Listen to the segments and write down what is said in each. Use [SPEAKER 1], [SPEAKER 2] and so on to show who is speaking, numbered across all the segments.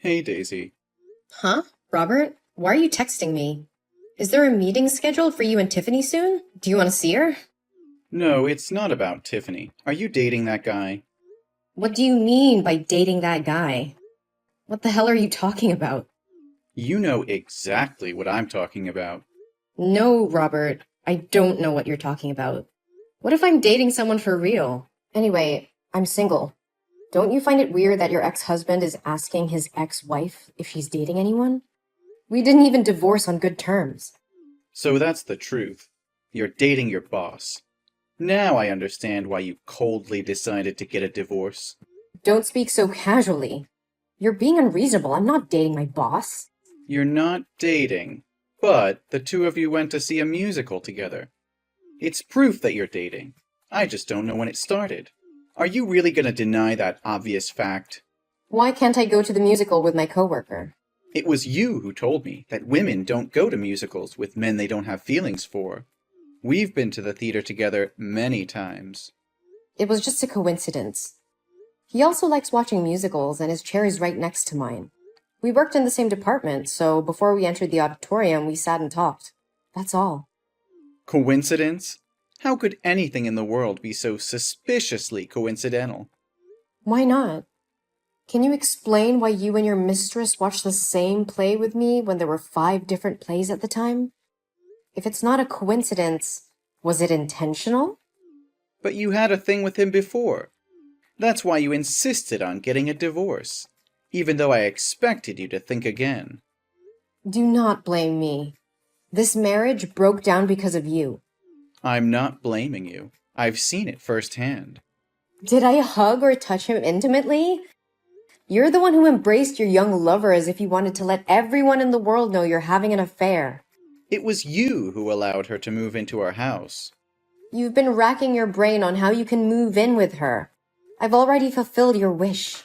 [SPEAKER 1] Hey, Daisy.
[SPEAKER 2] Huh? Robert? Why are you texting me? Is there a meeting scheduled for you and Tiffany soon? Do you want to see her?
[SPEAKER 1] No, it's not about Tiffany. Are you dating that guy?
[SPEAKER 2] What do you mean by dating that guy? What the hell are you talking about?
[SPEAKER 1] You know exactly what I'm talking about.
[SPEAKER 2] No, Robert. I don't know what you're talking about. What if I'm dating someone for real? Anyway, I'm single. Don't you find it weird that your ex-husband is asking his ex-wife if she's dating anyone? We didn't even divorce on good terms.
[SPEAKER 1] So that's the truth. You're dating your boss. Now I understand why you coldly decided to get a divorce.
[SPEAKER 2] Don't speak so casually. You're being unreasonable. I'm not dating my boss.
[SPEAKER 1] You're not dating, but the two of you went to see a musical together. It's proof that you're dating. I just don't know when it started. Are you really gonna deny that obvious fact?
[SPEAKER 2] Why can't I go to the musical with my coworker?
[SPEAKER 1] It was you who told me that women don't go to musicals with men they don't have feelings for. We've been to the theater together many times.
[SPEAKER 2] It was just a coincidence. He also likes watching musicals, and his chair is right next to mine. We worked in the same department, so before we entered the auditorium, we sat and talked. That's all.
[SPEAKER 1] Coincidence? How could anything in the world be so suspiciously coincidental?
[SPEAKER 2] Why not? Can you explain why you and your mistress watched the same play with me when there were 5 different plays at the time? If it's not a coincidence, was it intentional?
[SPEAKER 1] But you had a thing with him before. That's why you insisted on getting a divorce, even though I expected you to think again.
[SPEAKER 2] Do not blame me. This marriage broke down because of you.
[SPEAKER 1] I'm not blaming you. I've seen it firsthand.
[SPEAKER 2] Did I hug or touch him intimately? You're the one who embraced your young lover as if you wanted to let everyone in the world know you're having an affair.
[SPEAKER 1] It was you who allowed her to move into our house.
[SPEAKER 2] You've been racking your brain on how you can move in with her. I've already fulfilled your wish.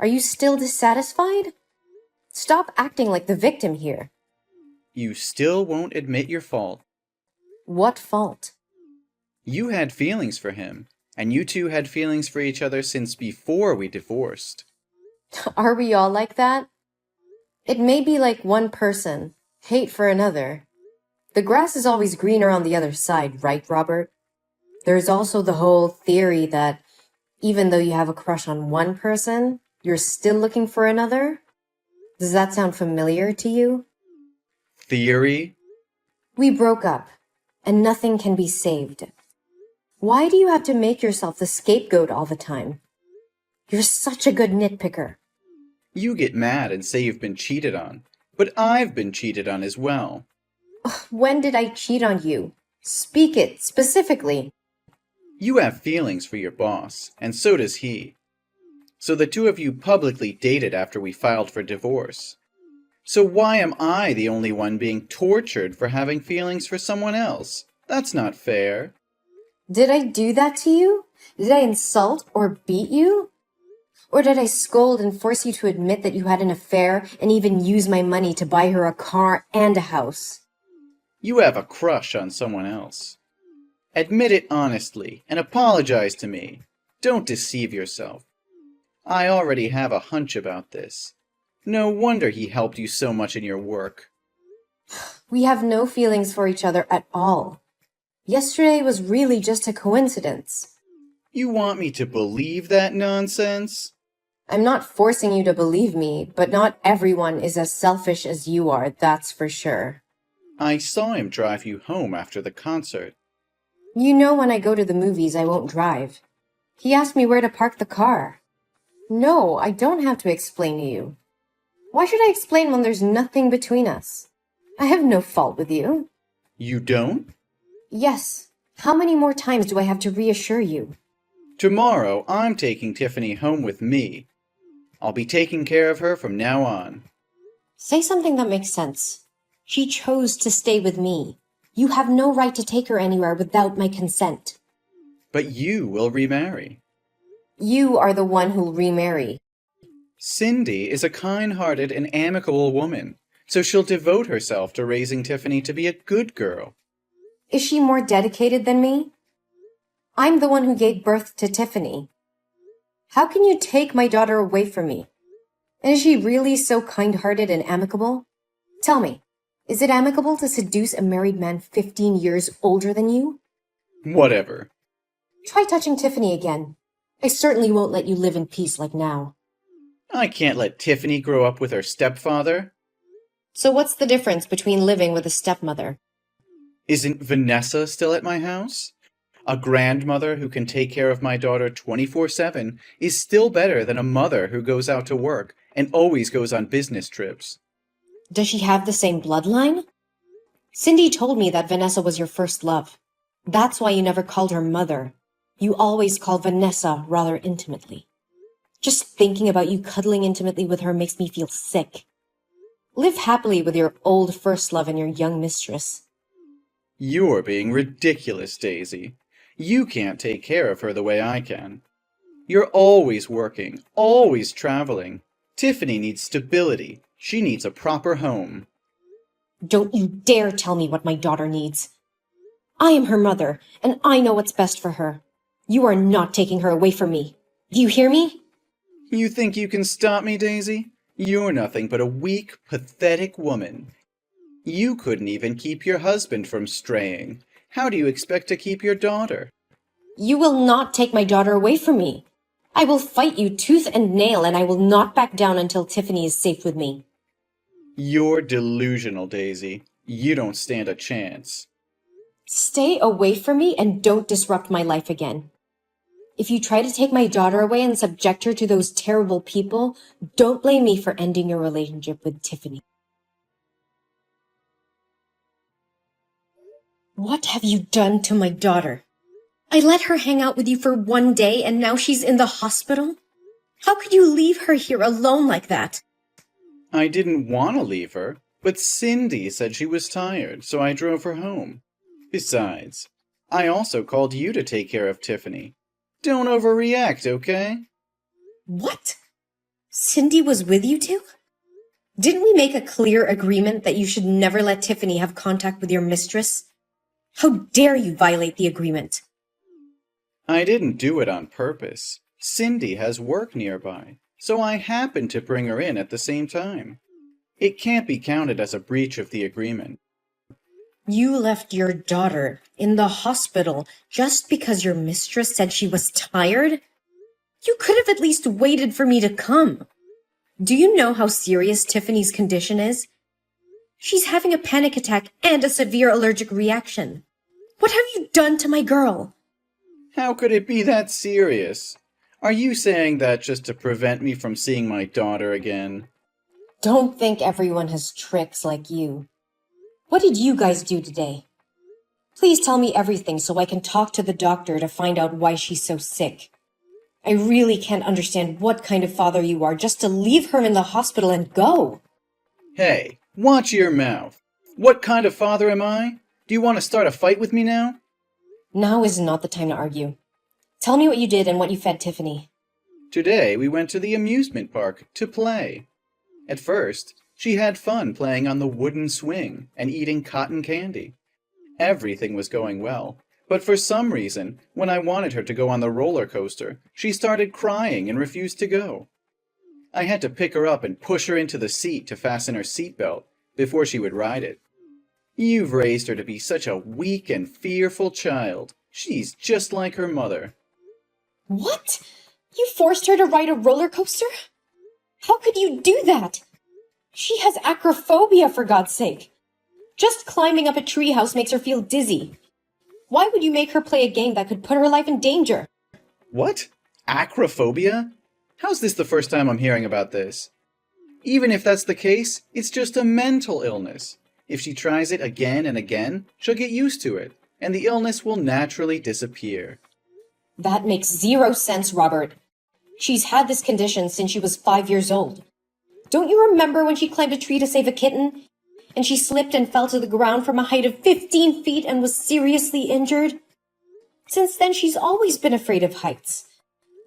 [SPEAKER 2] Are you still dissatisfied? Stop acting like the victim here.
[SPEAKER 1] You still won't admit your fault.
[SPEAKER 2] What fault?
[SPEAKER 1] You had feelings for him, and you two had feelings for each other since before we divorced.
[SPEAKER 2] Are we all like that? It may be like one person, hate for another. The grass is always greener on the other side, right, Robert? There's also the whole theory that even though you have a crush on one person, you're still looking for another? Does that sound familiar to you?
[SPEAKER 1] Theory?
[SPEAKER 2] We broke up, and nothing can be saved. Why do you have to make yourself the scapegoat all the time? You're such a good nitpicker.
[SPEAKER 1] You get mad and say you've been cheated on, but I've been cheated on as well.
[SPEAKER 2] When did I cheat on you? Speak it, specifically.
[SPEAKER 1] You have feelings for your boss, and so does he. So the two of you publicly dated after we filed for divorce. So why am I the only one being tortured for having feelings for someone else? That's not fair.
[SPEAKER 2] Did I do that to you? Did I insult or beat you? Or did I scold and force you to admit that you had an affair and even use my money to buy her a car and a house?
[SPEAKER 1] You have a crush on someone else. Admit it honestly and apologize to me. Don't deceive yourself. I already have a hunch about this. No wonder he helped you so much in your work.
[SPEAKER 2] We have no feelings for each other at all. Yesterday was really just a coincidence.
[SPEAKER 1] You want me to believe that nonsense?
[SPEAKER 2] I'm not forcing you to believe me, but not everyone is as selfish as you are, that's for sure.
[SPEAKER 1] I saw him drive you home after the concert.
[SPEAKER 2] You know when I go to the movies, I won't drive. He asked me where to park the car. No, I don't have to explain to you. Why should I explain when there's nothing between us? I have no fault with you.
[SPEAKER 1] You don't?
[SPEAKER 2] Yes. How many more times do I have to reassure you?
[SPEAKER 1] Tomorrow, I'm taking Tiffany home with me. I'll be taking care of her from now on.
[SPEAKER 2] Say something that makes sense. She chose to stay with me. You have no right to take her anywhere without my consent.
[SPEAKER 1] But you will remarry.
[SPEAKER 2] You are the one who'll remarry.
[SPEAKER 1] Cindy is a kind-hearted and amicable woman, so she'll devote herself to raising Tiffany to be a good girl.
[SPEAKER 2] Is she more dedicated than me? I'm the one who gave birth to Tiffany. How can you take my daughter away from me? And is she really so kind-hearted and amicable? Tell me, is it amicable to seduce a married man 15 years older than you?
[SPEAKER 1] Whatever.
[SPEAKER 2] Try touching Tiffany again. I certainly won't let you live in peace like now.
[SPEAKER 1] I can't let Tiffany grow up with her stepfather.
[SPEAKER 2] So what's the difference between living with a stepmother?
[SPEAKER 1] Isn't Vanessa still at my house? A grandmother who can take care of my daughter 24/7 is still better than a mother who goes out to work and always goes on business trips.
[SPEAKER 2] Does she have the same bloodline? Cindy told me that Vanessa was your first love. That's why you never called her mother. You always called Vanessa rather intimately. Just thinking about you cuddling intimately with her makes me feel sick. Live happily with your old first love and your young mistress.
[SPEAKER 1] You're being ridiculous, Daisy. You can't take care of her the way I can. You're always working, always traveling. Tiffany needs stability. She needs a proper home.
[SPEAKER 2] Don't you dare tell me what my daughter needs. I am her mother, and I know what's best for her. You are not taking her away from me. Do you hear me?
[SPEAKER 1] You think you can stop me, Daisy? You're nothing but a weak, pathetic woman. You couldn't even keep your husband from straying. How do you expect to keep your daughter?
[SPEAKER 2] You will not take my daughter away from me. I will fight you tooth and nail, and I will not back down until Tiffany is safe with me.
[SPEAKER 1] You're delusional, Daisy. You don't stand a chance.
[SPEAKER 2] Stay away from me and don't disrupt my life again. If you try to take my daughter away and subject her to those terrible people, don't blame me for ending your relationship with Tiffany. What have you done to my daughter? I let her hang out with you for one day and now she's in the hospital? How could you leave her here alone like that?
[SPEAKER 1] I didn't want to leave her, but Cindy said she was tired, so I drove her home. Besides, I also called you to take care of Tiffany. Don't overreact, okay?
[SPEAKER 2] What? Cindy was with you two? Didn't we make a clear agreement that you should never let Tiffany have contact with your mistress? How dare you violate the agreement?
[SPEAKER 1] I didn't do it on purpose. Cindy has work nearby, so I happened to bring her in at the same time. It can't be counted as a breach of the agreement.
[SPEAKER 2] You left your daughter in the hospital just because your mistress said she was tired? You could have at least waited for me to come. Do you know how serious Tiffany's condition is? She's having a panic attack and a severe allergic reaction. What have you done to my girl?
[SPEAKER 1] How could it be that serious? Are you saying that just to prevent me from seeing my daughter again?
[SPEAKER 2] Don't think everyone has tricks like you. What did you guys do today? Please tell me everything so I can talk to the doctor to find out why she's so sick. I really can't understand what kind of father you are just to leave her in the hospital and go.
[SPEAKER 1] Hey, watch your mouth. What kind of father am I? Do you want to start a fight with me now?
[SPEAKER 2] Now is not the time to argue. Tell me what you did and what you fed Tiffany.
[SPEAKER 1] Today we went to the amusement park to play. At first, she had fun playing on the wooden swing and eating cotton candy. Everything was going well, but for some reason, when I wanted her to go on the roller coaster, she started crying and refused to go. I had to pick her up and push her into the seat to fasten her seatbelt before she would ride it. You've raised her to be such a weak and fearful child. She's just like her mother.
[SPEAKER 2] What? You forced her to ride a roller coaster? How could you do that? She has acrophobia, for God's sake. Just climbing up a treehouse makes her feel dizzy. Why would you make her play a game that could put her life in danger?
[SPEAKER 1] What? Acrophobia? How's this the first time I'm hearing about this? Even if that's the case, it's just a mental illness. If she tries it again and again, she'll get used to it, and the illness will naturally disappear.
[SPEAKER 2] That makes zero sense, Robert. She's had this condition since she was 5 years old. Don't you remember when she climbed a tree to save a kitten? And she slipped and fell to the ground from a height of 15 feet and was seriously injured? Since then, she's always been afraid of heights.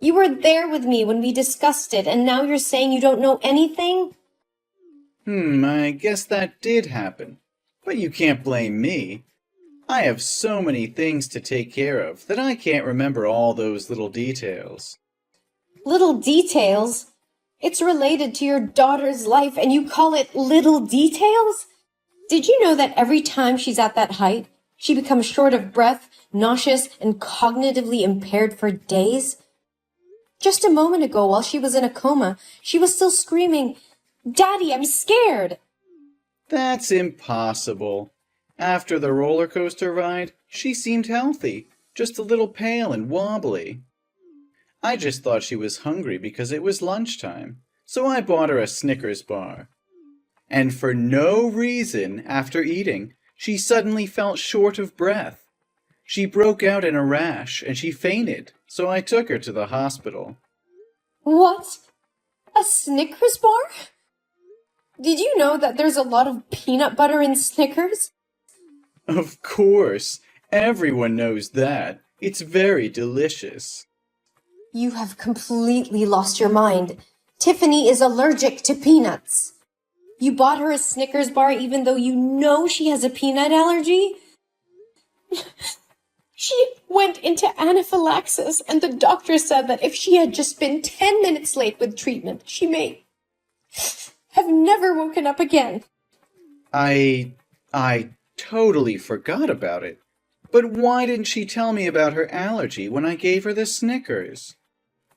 [SPEAKER 2] You were there with me when we discussed it, and now you're saying you don't know anything?
[SPEAKER 1] I guess that did happen. But you can't blame me. I have so many things to take care of that I can't remember all those little details.
[SPEAKER 2] Little details? It's related to your daughter's life and you call it little details? Did you know that every time she's at that height, she becomes short of breath, nauseous, and cognitively impaired for days? Just a moment ago, while she was in a coma, she was still screaming, "Daddy, I'm scared!"
[SPEAKER 1] That's impossible. After the roller coaster ride, she seemed healthy, just a little pale and wobbly. I just thought she was hungry because it was lunchtime, so I bought her a Snickers bar. And for no reason, after eating, she suddenly felt short of breath. She broke out in a rash and she fainted, so I took her to the hospital.
[SPEAKER 2] What? A Snickers bar? Did you know that there's a lot of peanut butter in Snickers?
[SPEAKER 1] Of course, everyone knows that. It's very delicious.
[SPEAKER 2] You have completely lost your mind. Tiffany is allergic to peanuts. You bought her a Snickers bar even though you know she has a peanut allergy? She went into anaphylaxis, and the doctor said that if she had just been 10 minutes late with treatment, she may have never woken up again.
[SPEAKER 1] I totally forgot about it. But why didn't she tell me about her allergy when I gave her the Snickers?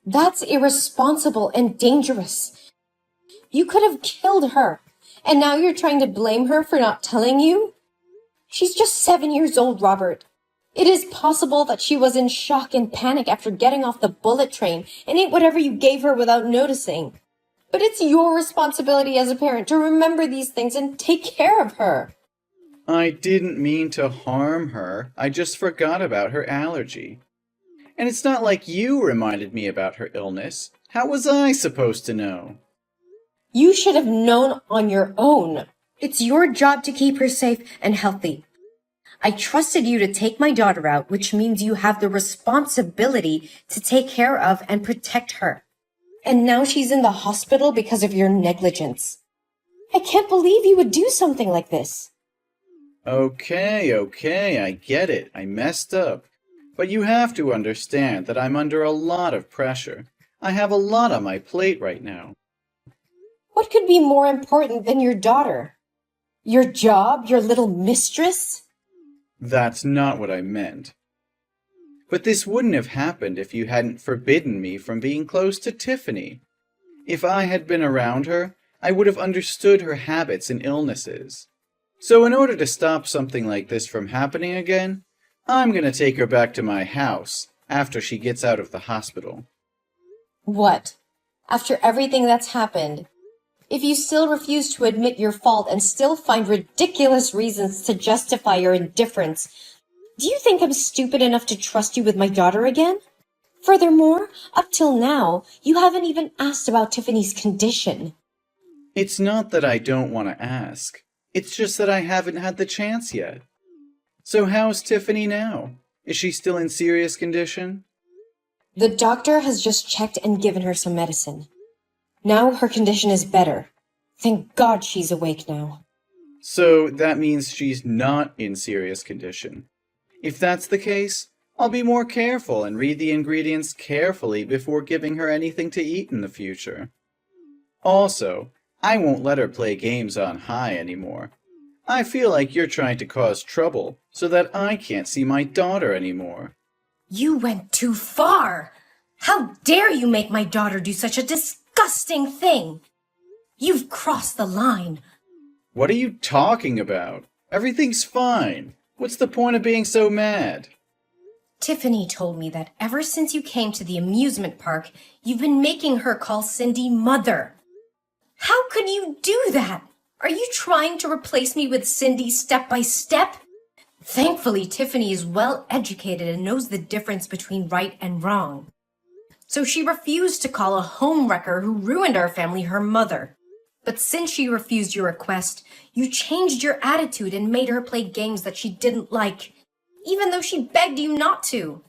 [SPEAKER 2] That's irresponsible and dangerous. You could have killed her, and now you're trying to blame her for not telling you? She's just 7 years old, Robert. It is possible that she was in shock and panic after getting off the bullet train and ate whatever you gave her without noticing. But it's your responsibility as a parent to remember these things and take care of her.
[SPEAKER 1] I didn't mean to harm her. I just forgot about her allergy. And it's not like you reminded me about her illness. How was I supposed to know?
[SPEAKER 2] You should have known on your own. It's your job to keep her safe and healthy. I trusted you to take my daughter out, which means you have the responsibility to take care of and protect her. And now she's in the hospital because of your negligence. I can't believe you would do something like this.
[SPEAKER 1] Okay, I get it. I messed up. But you have to understand that I'm under a lot of pressure. I have a lot on my plate right now.
[SPEAKER 2] What could be more important than your daughter? Your job, your little mistress?
[SPEAKER 1] That's not what I meant. But this wouldn't have happened if you hadn't forbidden me from being close to Tiffany. If I had been around her, I would have understood her habits and illnesses. So in order to stop something like this from happening again, I'm going to take her back to my house after she gets out of the hospital.
[SPEAKER 2] What? After everything that's happened? If you still refuse to admit your fault and still find ridiculous reasons to justify your indifference, do you think I'm stupid enough to trust you with my daughter again? Furthermore, up till now, you haven't even asked about Tiffany's condition.
[SPEAKER 1] It's not that I don't want to ask. It's just that I haven't had the chance yet. So how's Tiffany now? Is she still in serious condition?
[SPEAKER 2] The doctor has just checked and given her some medicine. Now her condition is better. Thank God she's awake now.
[SPEAKER 1] So that means she's not in serious condition. If that's the case, I'll be more careful and read the ingredients carefully before giving her anything to eat in the future. Also, I won't let her play games on high anymore. I feel like you're trying to cause trouble so that I can't see my daughter anymore.
[SPEAKER 2] You went too far! How dare you make my daughter do such a disgusting thing! You've crossed the line.
[SPEAKER 1] What are you talking about? Everything's fine. What's the point of being so mad?
[SPEAKER 2] Tiffany told me that ever since you came to the amusement park, you've been making her call Cindy mother. How could you do that? Are you trying to replace me with Cindy step by step? Thankfully, Tiffany is well educated and knows the difference between right and wrong. So she refused to call a homewrecker who ruined our family her mother. But since she refused your request, you changed your attitude and made her play games that she didn't like, even though she begged you not to.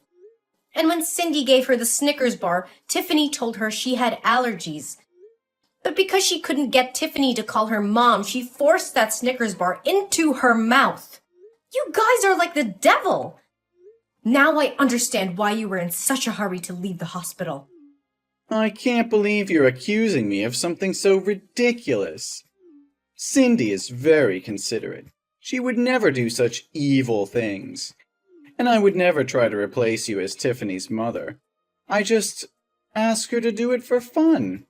[SPEAKER 2] And when Cindy gave her the Snickers bar, Tiffany told her she had allergies. But because she couldn't get Tiffany to call her mom, she forced that Snickers bar into her mouth. You guys are like the devil. Now I understand why you were in such a hurry to leave the hospital.
[SPEAKER 1] I can't believe you're accusing me of something so ridiculous. Cindy is very considerate. She would never do such evil things. And I would never try to replace you as Tiffany's mother. I just ask her to do it for fun.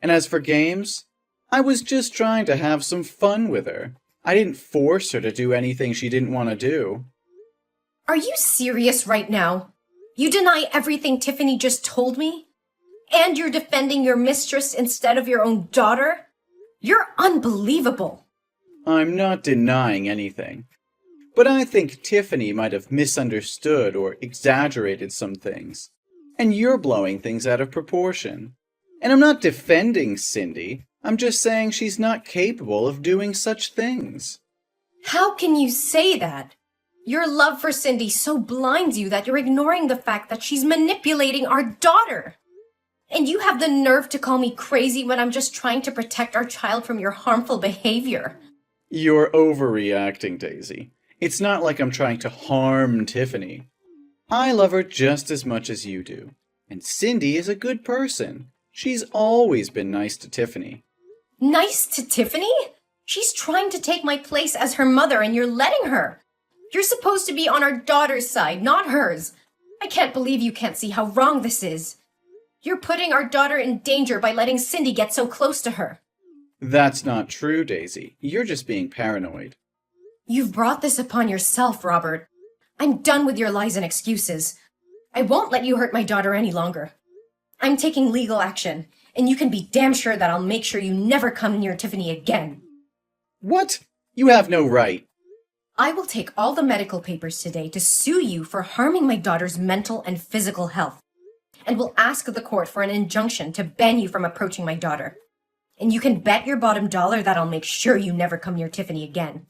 [SPEAKER 1] And as for games, I was just trying to have some fun with her. I didn't force her to do anything she didn't want to do.
[SPEAKER 3] Are you serious right now? You deny everything Tiffany just told me? And you're defending your mistress instead of your own daughter? You're unbelievable.
[SPEAKER 1] I'm not denying anything. But I think Tiffany might have misunderstood or exaggerated some things. And you're blowing things out of proportion. And I'm not defending Cindy. I'm just saying she's not capable of doing such things.
[SPEAKER 3] How can you say that? Your love for Cindy so blinds you that you're ignoring the fact that she's manipulating our daughter. And you have the nerve to call me crazy when I'm just trying to protect our child from your harmful behavior.
[SPEAKER 1] You're overreacting, Daisy. It's not like I'm trying to harm Tiffany. I love her just as much as you do. And Cindy is a good person. She's always been nice to Tiffany.
[SPEAKER 3] Nice to Tiffany? She's trying to take my place as her mother and you're letting her. You're supposed to be on our daughter's side, not hers. I can't believe you can't see how wrong this is. You're putting our daughter in danger by letting Cindy get so close to her.
[SPEAKER 1] That's not true, Daisy. You're just being paranoid.
[SPEAKER 3] You've brought this upon yourself, Robert. I'm done with your lies and excuses. I won't let you hurt my daughter any longer. I'm taking legal action, and you can be damn sure that I'll make sure you never come near Tiffany again.
[SPEAKER 1] What? You have no right.
[SPEAKER 3] I will take all the medical papers today to sue you for harming my daughter's mental and physical health, and will ask the court for an injunction to ban you from approaching my daughter. And you can bet your bottom dollar that I'll make sure you never come near Tiffany again.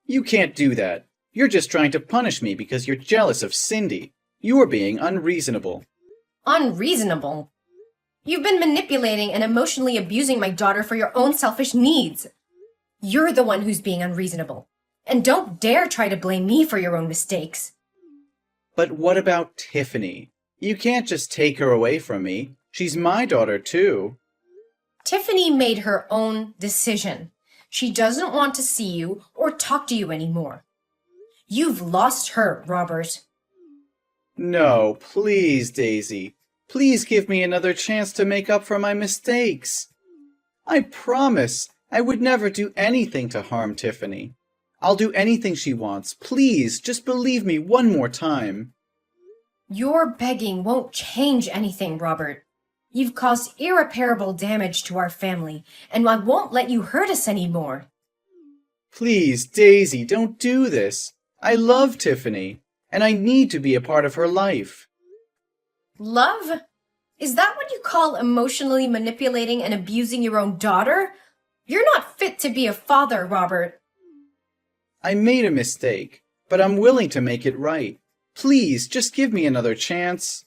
[SPEAKER 1] You can't do that. You're just trying to punish me because you're jealous of Cindy. You're being unreasonable.
[SPEAKER 3] Unreasonable? You've been manipulating and emotionally abusing my daughter for your own selfish needs. You're the one who's being unreasonable. And don't dare try to blame me for your own mistakes.
[SPEAKER 1] But what about Tiffany? You can't just take her away from me. She's my daughter, too.
[SPEAKER 3] Tiffany made her own decision. She doesn't want to see you or talk to you anymore. You've lost her, Robert.
[SPEAKER 1] No, please, Daisy. Please give me another chance to make up for my mistakes. I promise I would never do anything to harm Tiffany. I'll do anything she wants. Please, just believe me one more time.
[SPEAKER 3] Your begging won't change anything, Robert. You've caused irreparable damage to our family, and I won't let you hurt us anymore.
[SPEAKER 1] Please, Daisy, don't do this. I love Tiffany, and I need to be a part of her life.
[SPEAKER 3] Love? Is that what you call emotionally manipulating and abusing your own daughter? You're not fit to be a father, Robert.
[SPEAKER 1] I made a mistake, but I'm willing to make it right. Please, just give me another chance.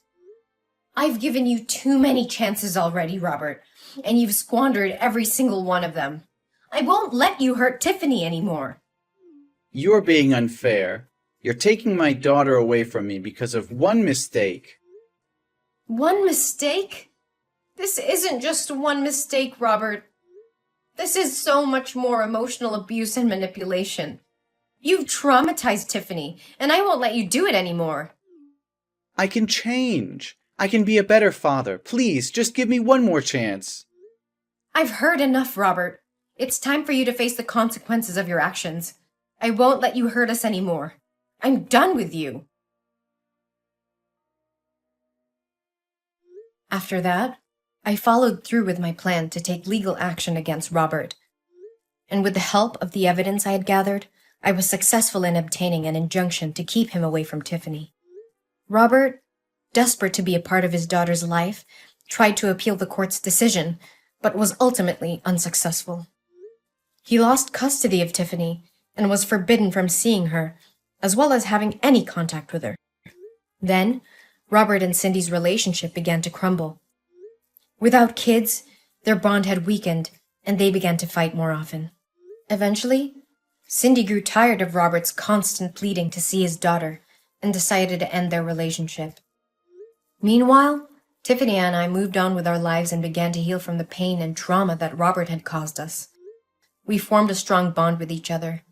[SPEAKER 3] I've given you too many chances already, Robert, and you've squandered every single one of them. I won't let you hurt Tiffany anymore.
[SPEAKER 1] You're being unfair. You're taking my daughter away from me because of one mistake.
[SPEAKER 3] One mistake? This isn't just one mistake, Robert. This is so much more emotional abuse and manipulation. You've traumatized Tiffany, and I won't let you do it anymore.
[SPEAKER 1] I can change. I can be a better father. Please, just give me one more chance.
[SPEAKER 3] I've heard enough, Robert. It's time for you to face the consequences of your actions. I won't let you hurt us anymore. I'm done with you. After that, I followed through with my plan to take legal action against Robert. And with the help of the evidence I had gathered, I was successful in obtaining an injunction to keep him away from Tiffany. Robert, desperate to be a part of his daughter's life, tried to appeal the court's decision, but was ultimately unsuccessful. He lost custody of Tiffany and was forbidden from seeing her, as well as having any contact with her. Then, Robert and Cindy's relationship began to crumble. Without kids, their bond had weakened, and they began to fight more often. Eventually, Cindy grew tired of Robert's constant pleading to see his daughter and decided to end their relationship. Meanwhile, Tiffany and I moved on with our lives and began to heal from the pain and trauma that Robert had caused us. We formed a strong bond with each other,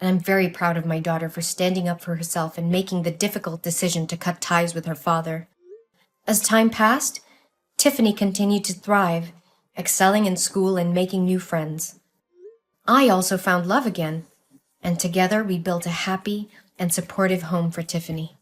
[SPEAKER 3] and I'm very proud of my daughter for standing up for herself and making the difficult decision to cut ties with her father. As time passed, Tiffany continued to thrive, excelling in school and making new friends. I also found love again, and together we built a happy and supportive home for Tiffany.